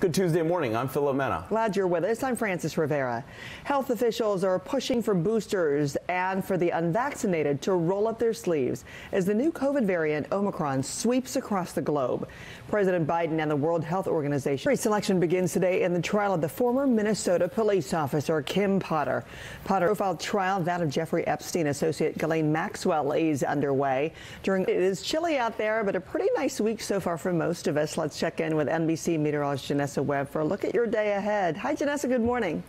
Good Tuesday morning. I'm Philip Mena. Glad you're with us. I'm Francis Rivera. Health officials are pushing for boosters and for the unvaccinated to roll up their sleeves as the new COVID variant Omicron sweeps across the globe. President Biden and the World Health Organization. Jury selection begins today in the trial of the former Minnesota police officer Kim Potter. Potter profile trial, that of Jeffrey Epstein associate Ghislaine Maxwell, is underway. It is chilly out there, but a pretty nice week so far for most of us. Let's check in with NBC meteorologist Janessa Webb for a look at your day ahead. Hi, Janessa. Good morning.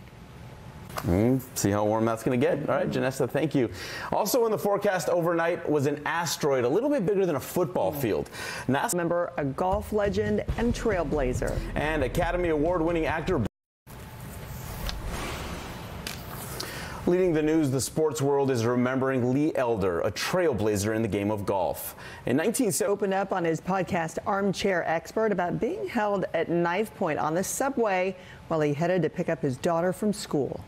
See how warm that's going to get. All right, Janessa, thank you. Also in the forecast overnight was an asteroid a little bit bigger than a football field. NASA member, a golf legend and trailblazer. And Academy Award-winning actor. Leading the news, the sports world is remembering Lee Elder, a trailblazer in the game of golf. In 1970, opened up on his podcast Armchair Expert about being held at knife point on the subway while he headed to pick up his daughter from school.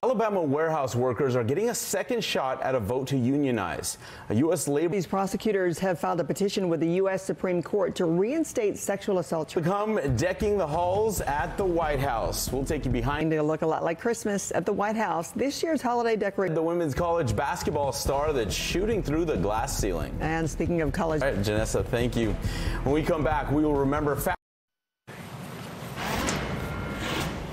Alabama warehouse workers are getting a second shot at a vote to unionize. A U.S. labor. These prosecutors have filed a petition with the U.S. Supreme Court to reinstate sexual assault. Become decking the halls at the White House. We'll take you behind. It'll look a lot like Christmas at the White House. This year's holiday decoration. The women's college basketball star that's shooting through the glass ceiling. And speaking of college. All right, Janessa, thank you. When we come back, we will remember.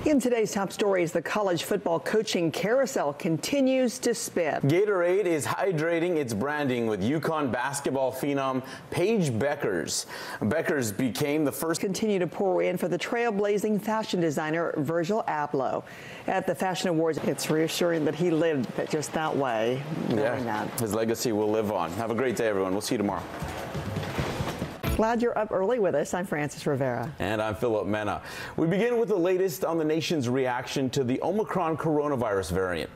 In today's top stories, the college football coaching carousel continues to spin. Gatorade is hydrating its branding with UConn basketball phenom Paige Bueckers. Bueckers became the first. Continue to pour in for the trailblazing fashion designer Virgil Abloh. At the Fashion Awards, it's reassuring that he lived just that way. Yeah, his legacy will live on. Have a great day, everyone. We'll see you tomorrow. Glad you're up early with us. I'm Francis Rivera. And I'm Philip Mena. We begin with the latest on the nation's reaction to the Omicron coronavirus variant.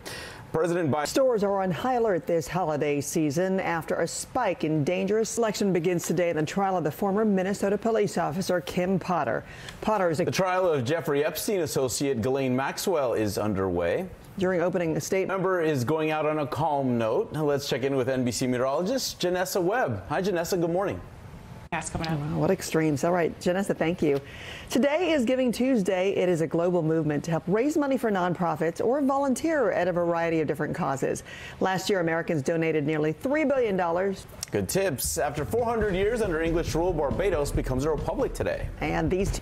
President Biden. Stores are on high alert this holiday season after a spike in dangerous. Selection begins today in the trial of the former Minnesota police officer Kim Potter. The trial of Jeffrey Epstein associate Ghislaine Maxwell is underway. During opening statement, number is going out on a calm note. Now let's check in with NBC meteorologist Janessa Webb. Hi, Janessa. Good morning. Coming up. Wow, what extremes. All right, Janessa, thank you. Today is Giving Tuesday. It is a global movement to help raise money for nonprofits or volunteer at a variety of different causes. Last year, Americans donated nearly $3 billion. Good tips. After 400 years under English rule, Barbados becomes a republic today. And these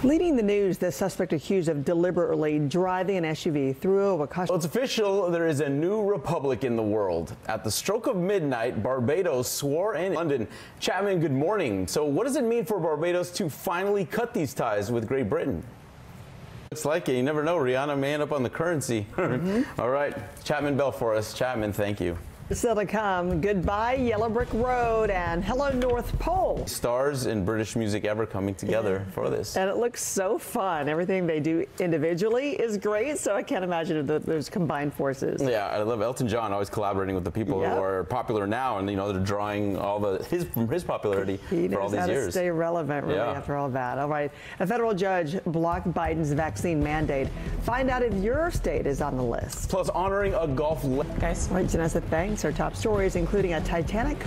leading the news, the suspect accused of deliberately driving an SUV through a caution. Well, it's official. There is a new republic in the world. At the stroke of midnight, Barbados swore in London. Chapman, good morning. So what does it mean for Barbados to finally cut these ties with Great Britain? Looks like it. You never know. Rihanna may end up on the currency. All right. Chapman Bell for us. Chapman, thank you. Still to come, goodbye Yellow Brick Road and hello North Pole. Stars in British music ever coming together for this. And it looks so fun. Everything they do individually is great, so I can't imagine those combined forces. Yeah, I love Elton John always collaborating with the people who are popular now, and you know they're drawing all his popularity for all these years. He knows how to stay relevant really after all that. All right, a federal judge blocked Biden's vaccine mandate. Find out if your state is on the list. Plus honoring a golf guys. All right, Janessa, thanks. Our top stories, including a Titanic.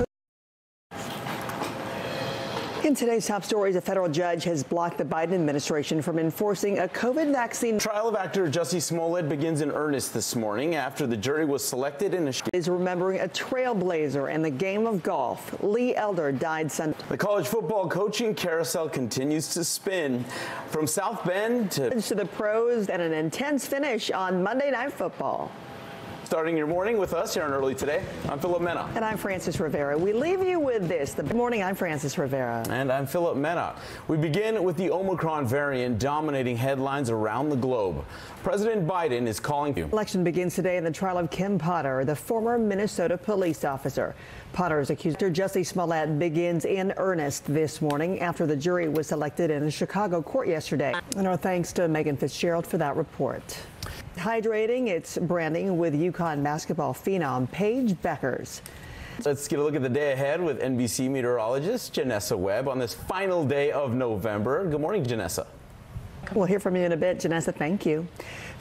In today's top stories, a federal judge has blocked the Biden administration from enforcing a COVID vaccine. Trial of actor Jussie Smollett begins in earnest this morning after the jury was selected in a is remembering a trailblazer in the game of golf. Lee Elder died Sunday. The college football coaching carousel continues to spin from South Bend to the pros and an intense finish on Monday Night Football. Starting your morning with us here on Early Today, I'm Philip Mena. And I'm Francis Rivera. We leave you with this. Good morning, I'm Francis Rivera. And I'm Philip Mena. We begin with the Omicron variant dominating headlines around the globe. President Biden is calling you. Election begins today in the trial of Kim Potter, the former Minnesota police officer. Potter's accuser Jussie Smollett begins in earnest this morning after the jury was selected in a Chicago court yesterday. And our thanks to Megan Fitzgerald for that report. Hydrating its branding with UConn basketball phenom Paige Bueckers. Let's get a look at the day ahead with NBC meteorologist Janessa Webb on this final day of November. Good morning, Janessa. We'll hear from you in a bit, Janessa. Thank you.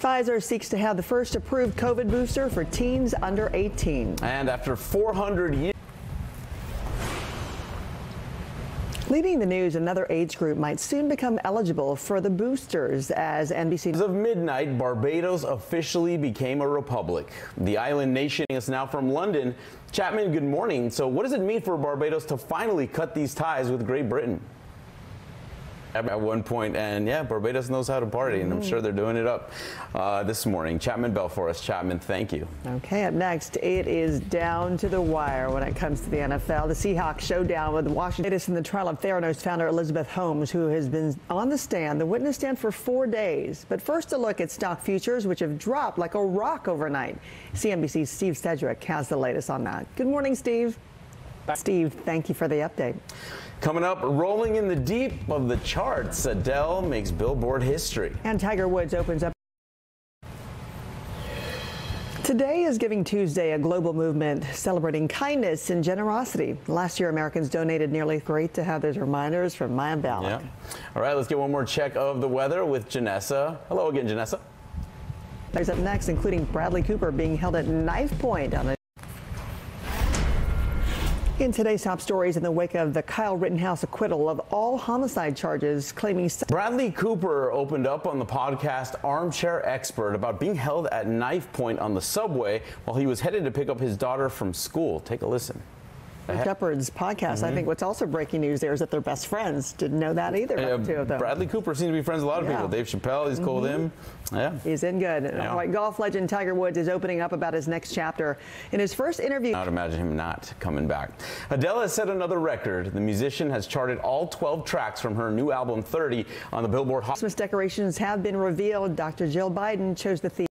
Pfizer seeks to have the first approved COVID booster for teens under 18. And after 400 years. Leading the news, another age group might soon become eligible for the boosters as NBC. As of midnight, Barbados officially became a republic. The island nation is now from London. Chapman, good morning. So what does it mean for Barbados to finally cut these ties with Great Britain? At one point, and yeah, Barbados knows how to party, and I'm sure they're doing it up this morning. Chapman Bell for us. Chapman, thank you. Okay, up next, it is down to the wire when it comes to the NFL. The Seahawks showdown with Washington. Latest in the trial of Theranos founder Elizabeth Holmes, who has been on the witness stand for 4 days. But first, a look at stock futures, which have dropped like a rock overnight. CNBC's Steve Sedgwick has the latest on that. Good morning, Steve. Steve, thank you for the update. Coming up, rolling in the deep of the charts, Adele makes Billboard history. And Tiger Woods opens up. Today is Giving Tuesday, a global movement celebrating kindness and generosity. Last year, Americans donated nearly great to have those reminders from Maya Ballard. Yeah. All right, let's get one more check of the weather with Janessa. Hello again, Janessa. There's up next, including Bradley Cooper being held at knife point on a. In today's top stories, in the wake of the Kyle Rittenhouse acquittal of all homicide charges, claiming Bradley Cooper opened up on the podcast Armchair Expert about being held at knife point on the subway while he was headed to pick up his daughter from school. Take a listen. Shepard's podcast. I think what's also breaking news there is that they're best friends. Didn't know that either. The two of them. Bradley Cooper seems to be friends with a lot of people. Dave Chappelle, he's cool with him. Yeah. He's in good. Yeah. All right, golf legend Tiger Woods is opening up about his next chapter. In his first interview. I would imagine him not coming back. Adele has set another record. The musician has charted all 12 tracks from her new album 30 on the Billboard Hot. Christmas decorations have been revealed. Dr. Jill Biden chose the theme.